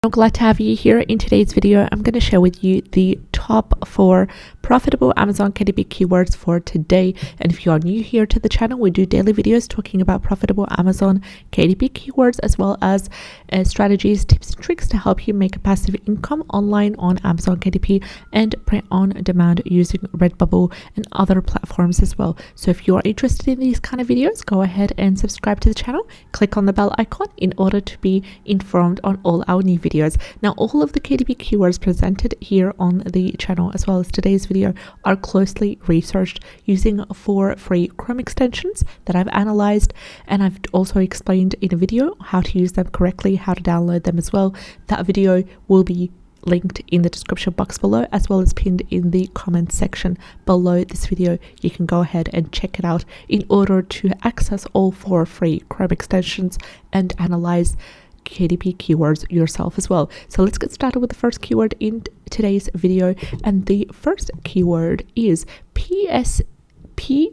I'm glad to have you here. In today's video, I'm going to share with you the top 4 profitable Amazon KDP keywords for today. And if you are new here to the channel, we do daily videos talking about profitable Amazon KDP keywords, as well as strategies, tips, and tricks to help you make a passive income online on Amazon KDP and print on demand using Redbubble and other platforms as well. So if you are interested in these kind of videos, go ahead and subscribe to the channel. Click on the bell icon in order to be informed on all our new videos. Now, all of the KDP keywords presented here on the channel, as well as today's video, are closely researched using 4 free Chrome extensions that I've analyzed, and I've also explained in a video how to use them correctly, how to download them as well. That video will be linked in the description box below, as well as pinned in the comment section below this video. You can go ahead and check it out in order to access all 4 free Chrome extensions and analyze KDP keywords yourself as well. So let's get started with the first keyword in today's video, and the first keyword is PTSD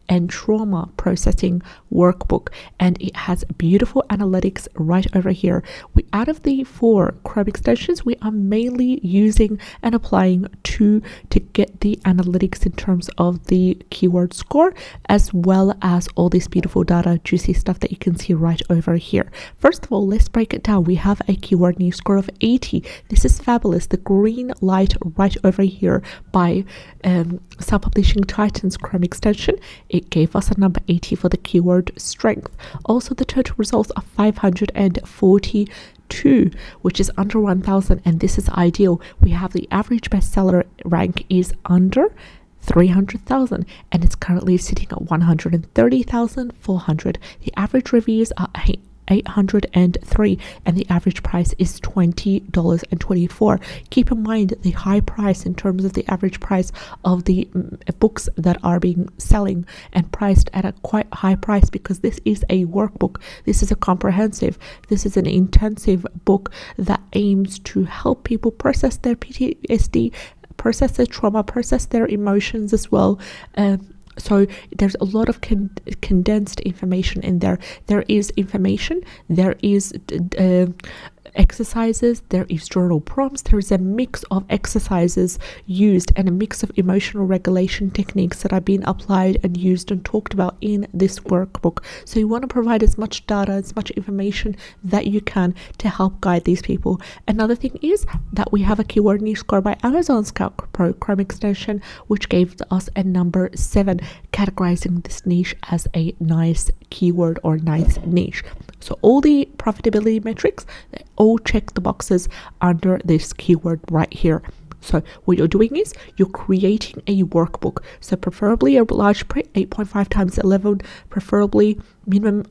and trauma processing workbook, and it has beautiful analytics right over here. Out of the 4 Chrome extensions, we are mainly using and applying 2 to get the analytics in terms of the keyword score, as well as all this beautiful data, juicy stuff that you can see right over here. First of all, let's break it down. We have a keyword niche score of 80. This is fabulous. The green light right over here by Self-Publishing Titan's Chrome extension, it gave us a number 80 for the keyword strength. Also, the total results are 542, which is under 1,000, and this is ideal. We have the average bestseller rank is under 300,000, and it's currently sitting at 130,400. The average reviews are 803, and the average price is $20.24. Keep in mind the high price in terms of the average price of the books that are being selling and priced at a quite high price, because this is a workbook. This is a comprehensive, this is an intensive book that aims to help people process their PTSD, process their trauma, process their emotions as well. So there's a lot of condensed information in there. There is information, there is exercises, there is journal prompts, there is a mix of exercises used and a mix of emotional regulation techniques that are being applied and used and talked about in this workbook. So you want to provide as much data, as much information that you can to help guide these people. Another thing is that we have a keyword niche score by Amazon Scout Pro Chrome extension, which gave us a number 7, categorizing this niche as a nice keyword or nice niche. So all the profitability metrics, they all check the boxes under this keyword right here. So what you're doing is you're creating a workbook. So preferably a large print, 8.5 times 11, preferably minimum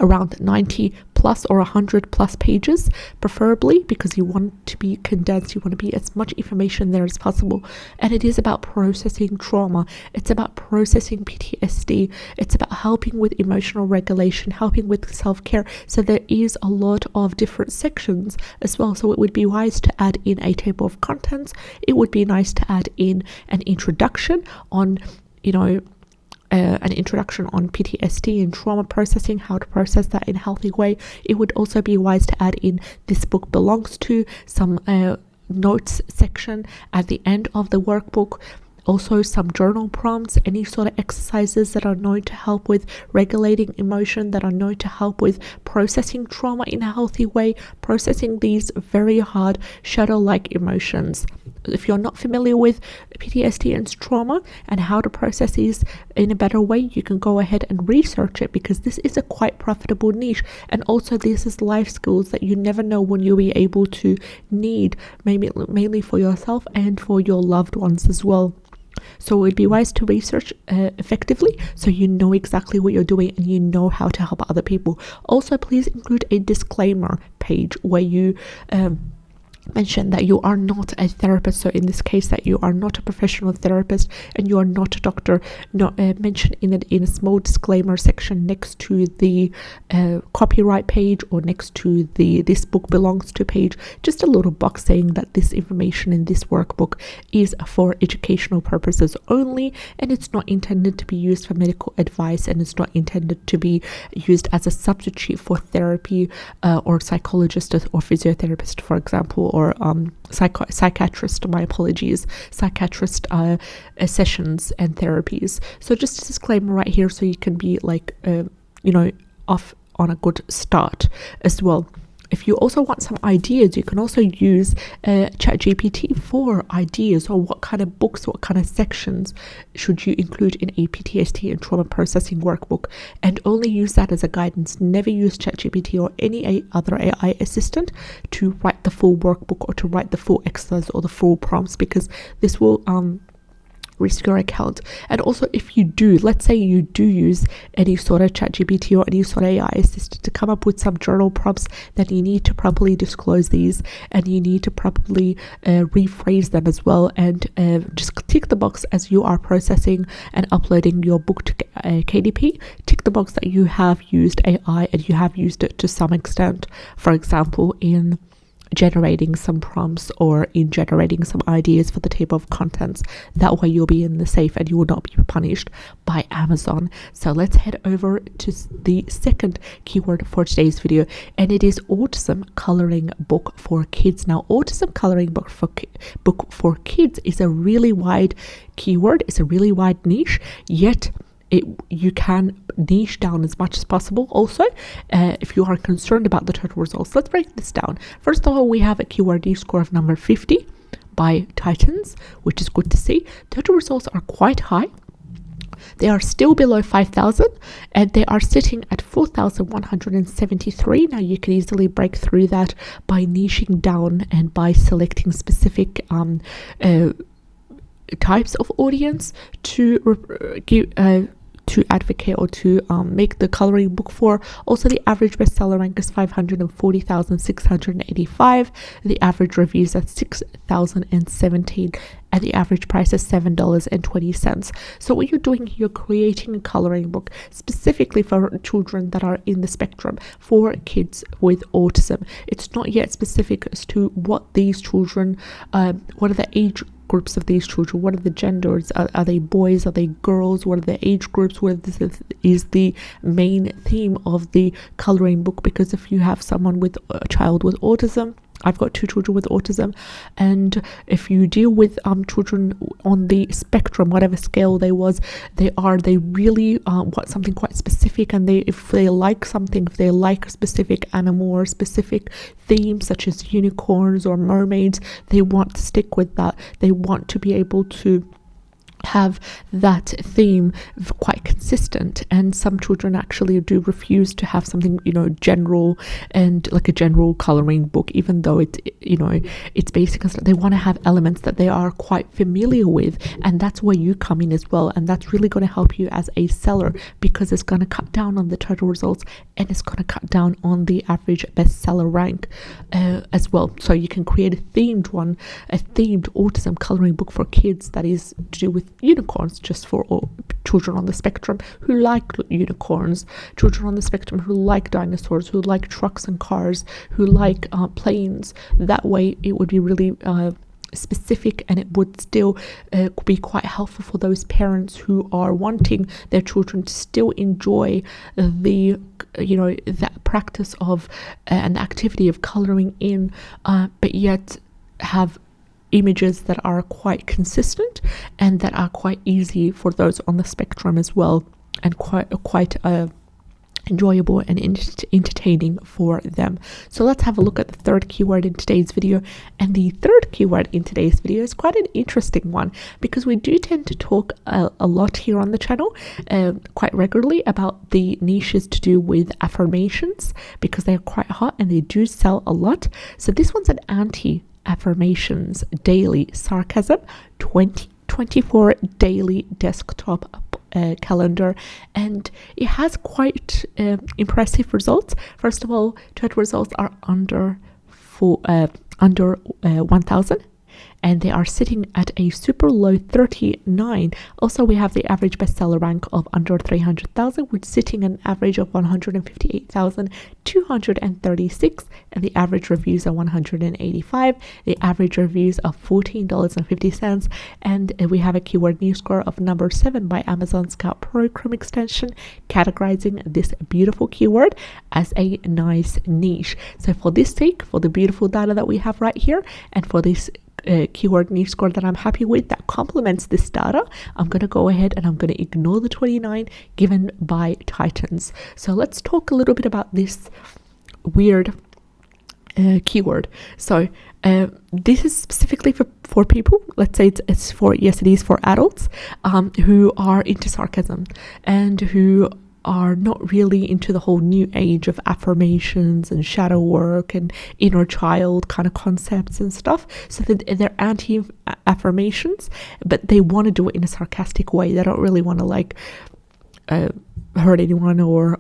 around 90 plus or 100 plus pages, preferably, because you want to be condensed, you want to be as much information there as possible. And it is about processing trauma, it's about processing PTSD, it's about helping with emotional regulation, helping with self-care. So there is a lot of different sections as well. So it would be wise to add in a table of contents. It would be nice to add in an introduction on, an introduction on PTSD and trauma processing, how to process that in a healthy way. It would also be wise to add in this book belongs to some notes section at the end of the workbook. Also some journal prompts, any sort of exercises that are known to help with regulating emotion, that are known to help with processing trauma in a healthy way, processing these very hard shadow-like emotions. If you're not familiar with PTSD and trauma and how to process these in a better way, you can go ahead and research it, because this is a quite profitable niche. And also this is life skills that you never know when you'll be able to need, maybe mainly for yourself and for your loved ones as well. So it would be wise to research effectively, so you know exactly what you're doing and you know how to help other people. Also, please include a disclaimer page where you mention that you are not a therapist. So in this case, that you are not a professional therapist and you are not a doctor. Mention in a small disclaimer section next to the copyright page, or next to the "this book belongs to" page, just a little box saying that this information in this workbook is for educational purposes only, and it's not intended to be used for medical advice, and it's not intended to be used as a substitute for therapy or psychologist or physiotherapist, for example, or psychiatrist, my apologies, psychiatrist sessions and therapies. So just a disclaimer right here, so you can be like, off on a good start as well. If you also want some ideas, you can also use ChatGPT for ideas, or what kind of books, what kind of sections should you include in a PTSD and trauma processing workbook, and only use that as a guidance. Never use ChatGPT or any other AI assistant to write the full workbook or to write the full exercise or the full prompts, because this will risk your account. And also, if you do, let's say you do use any sort of ChatGPT or any sort of AI assistant to come up with some journal prompts, then you need to properly disclose these, and you need to properly rephrase them as well, and just tick the box as you are processing and uploading your book to KDP. Tick the box that you have used AI and you have used it to some extent, for example in generating some prompts or in generating some ideas for the table of contents. That way you'll be in the safe and you will not be punished by Amazon. So let's head over to the second keyword for today's video, and it is autism coloring book for kids. Now, autism coloring book for kids is a really wide keyword. It's a really wide niche, yet you can niche down as much as possible. Also, if you are concerned about the total results, let's break this down. First of all, we have a keyword niche score of number 50 by Titans, which is good to see. Total results are quite high. They are still below 5,000, and they are sitting at 4,173. Now, you can easily break through that by niching down and by selecting specific types of audience to advocate or to make the coloring book for. Also, the average bestseller rank is 540,685. The average reviews at 6,017, and the average price is $7.20. So what you're doing, you're creating a coloring book specifically for children that are in the spectrum, for kids with autism. It's not yet specific as to what these children, what are the age groups of these children, what are the genders, are they boys, are they girls, what are the age groups, what is the main theme of the coloring book. Because if you have someone with a child with autism, I've got 2 children with autism, and if you deal with children on the spectrum, whatever scale they really want something quite specific, and if they like something, if they like a specific animal or a specific theme such as unicorns or mermaids, they want to stick with that. They want to be able to have that theme quite consistent, and some children actually do refuse to have something general and like a general coloring book, even though it's basic. They want to have elements that they are quite familiar with, and that's where you come in as well. And that's really going to help you as a seller, because it's going to cut down on the total results and it's going to cut down on the average bestseller rank as well. So you can create a themed autism coloring book for kids that is to do with unicorns, just for all children on the spectrum who like unicorns, children on the spectrum who like dinosaurs, who like trucks and cars, who like planes. That way it would be really specific, and it would still be quite helpful for those parents who are wanting their children to still enjoy that practice of an activity of coloring in, but yet have images that are quite consistent and that are quite easy for those on the spectrum as well, and quite enjoyable and entertaining for them. So let's have a look at the third keyword in today's video. And the third keyword in today's video is quite an interesting one, because we do tend to talk a lot here on the channel quite regularly about the niches to do with affirmations, because they are quite hot and they do sell a lot. So this one's an Affirmations daily sarcasm 2024 daily desktop calendar, and it has quite impressive results. First of all, total results are under under 1000, and they are sitting at a super low 39. Also, we have the average bestseller rank of under 300,000, which is sitting at an average of 158,236, and the average reviews are 185. The average reviews are $14.50, and we have a keyword niche score of number 7 by Amazon Scout Pro Chrome extension, categorizing this beautiful keyword as a nice niche. So for this sake, for the beautiful data that we have right here, and for this keyword niche score that I'm happy with that complements this data, I'm going to go ahead and I'm going to ignore the 29 given by Titans. So let's talk a little bit about this weird keyword. So this is specifically for people, let's say it's for, yes, it is for adults who are into sarcasm and who are not really into the whole new age of affirmations and shadow work and inner child kind of concepts and stuff. So they're anti-affirmations, but they want to do it in a sarcastic way. They don't really want to like hurt anyone or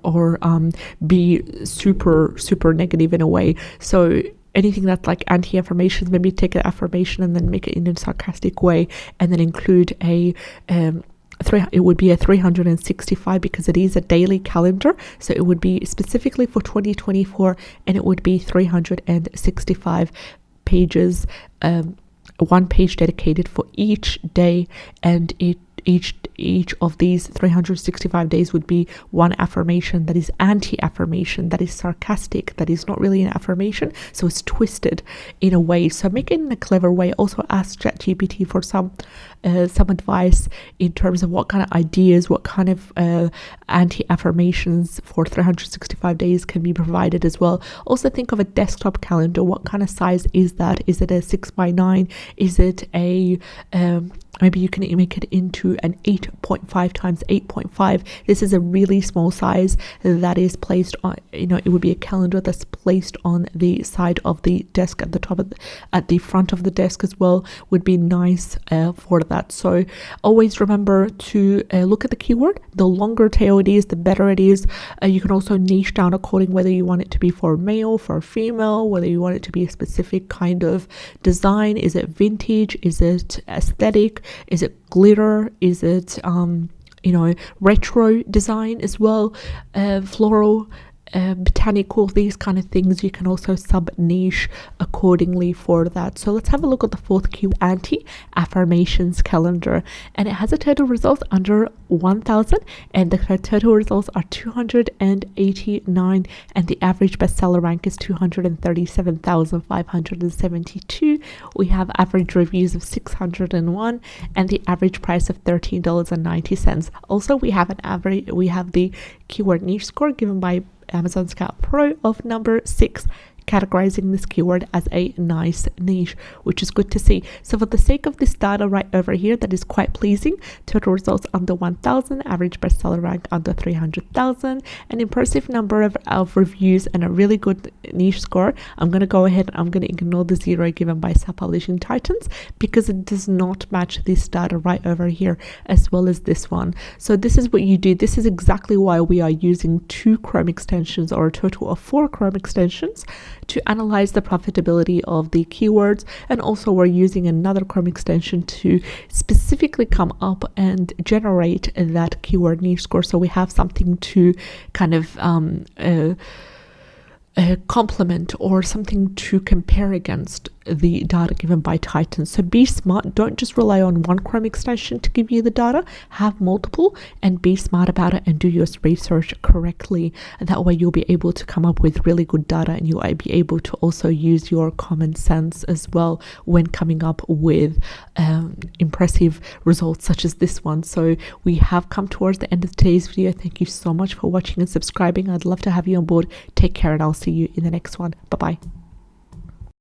be super negative in a way. So anything that's like anti-affirmations, maybe take an affirmation and then make it in a sarcastic way, and then include it would be a 365 because it is a daily calendar. So it would be specifically for 2024, and it would be 365 pages, one page dedicated for each day, and each of these 365 days would be one affirmation that is anti-affirmation, that is sarcastic, that is not really an affirmation, so it's twisted in a way. So make it in a clever way. Also ask ChatGPT for some advice in terms of what kind of ideas, what kind of anti-affirmations for 365 days can be provided as well. Also think of a desktop calendar. What kind of size is that? Is it a 6x9? Is it a maybe you can make it into an 8.5 times 8.5. This is a really small size that is placed on, it would be a calendar that's placed on the side of the desk at the top of at the front of the desk as well, would be nice for that. So always remember to look at the keyword. The longer tail it is, the better it is. You can also niche down according whether you want it to be for male, for female, whether you want it to be a specific kind of design. Is it vintage? Is it aesthetic? Is it glitter? Is it retro design as well, floral, botanical, these kind of things. You can also sub niche accordingly for that. So let's have a look at the fourth Q, anti-affirmations calendar, and it has a total results under 1000, and the total results are 289, and the average bestseller rank is 237,572. We have average reviews of 601, and the average price of $13.90. Also, we have the keyword niche score given by Amazon Scout Pro of number 6, categorizing this keyword as a nice niche, which is good to see. So for the sake of this data right over here, that is quite pleasing. Total results under 1000, average bestseller rank under 300,000, an impressive number of reviews, and a really good niche score. I'm going to go ahead and I'm going to ignore the 0 given by Self-Publishing Titans because it does not match this data right over here as well as this one. So this is what you do. This is exactly why we are using 2 Chrome extensions, or a total of 4 Chrome extensions, to analyze the profitability of the keywords. And also we're using another Chrome extension to specifically come up and generate that keyword niche score, so we have something to kind of complement or something to compare against the data given by Titan. So be smart. Don't just rely on one Chrome extension to give you the data. Have multiple and be smart about it and do your research correctly. And that way you'll be able to come up with really good data, and you'll be able to also use your common sense as well when coming up with impressive results such as this one. So we have come towards the end of today's video. Thank you so much for watching and subscribing. I'd love to have you on board. Take care, and I'll see you in the next one. Bye bye.